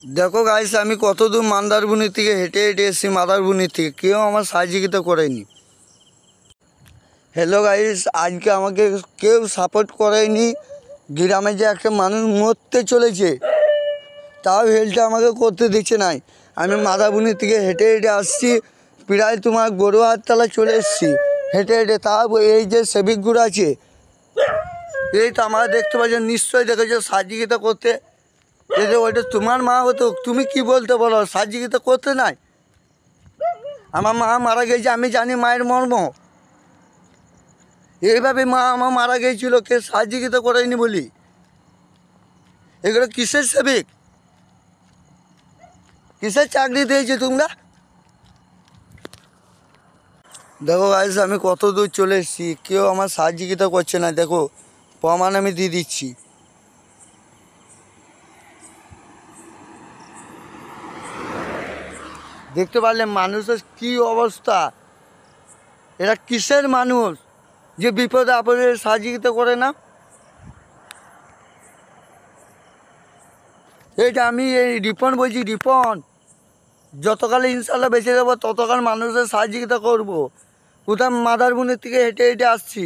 দেখো গাইস, আমি কত দূর মন্দারমণি থেকে হেঁটে হেঁটে এসেছি। মন্দারমণি থেকে কেউ আমার সহযোগিতা করেনি। হ্যালো গাইস, আজকে আমাকে কেউ সাপোর্ট করেনি। গ্রামে যে একটা মানুষ মরতে চলেছে, তাও হেল্পটা আমাকে করতে দিচ্ছে নাই। আমি মন্দারমণি থেকে হেঁটে হেঁটে আসছি, প্রায় তোমার গরুয়াহাটতলা চলে এসেছি হেঁটে হেঁটে। তাও এই যে সেবিকগুলো আছে, এই তো আমরা দেখতে পাচ্ছ, নিশ্চয়ই দেখেছো সহযোগিতা করতে। যদি ওইটা তোমার মা হতো, তুমি কি বলতে বলো? সহযোগিতা করতে নাই? আমার মা মারা গেছে, আমি জানি মায়ের মর্ম। এইভাবে মা আমার মারা গিয়েছিল, কে সহযোগিতা করেনি বলি? এগুলো কিসের সেবিক? কিসের চাকরি দিয়েছে তোমরা? দেখো গাইস, আমি কত দূর চলে এসেছি, কেউ আমার সহযোগিতা করছে না। দেখো, প্রমাণ আমি দিয়ে দিচ্ছি। দেখতে পারলে মানুষের কি অবস্থা। এরা কিসের মানুষ যে বিপদে আপদে সহযোগিতা করে না? এইটা আমি এই রিপন বলছি, রিপন। যতকাল ইনশাল্লাহ বেঁচে যাবো ততকাল মানুষের সহযোগিতা করবো। কোথাও মন্দারমণি থেকে হেঁটে হেঁটে আসছি।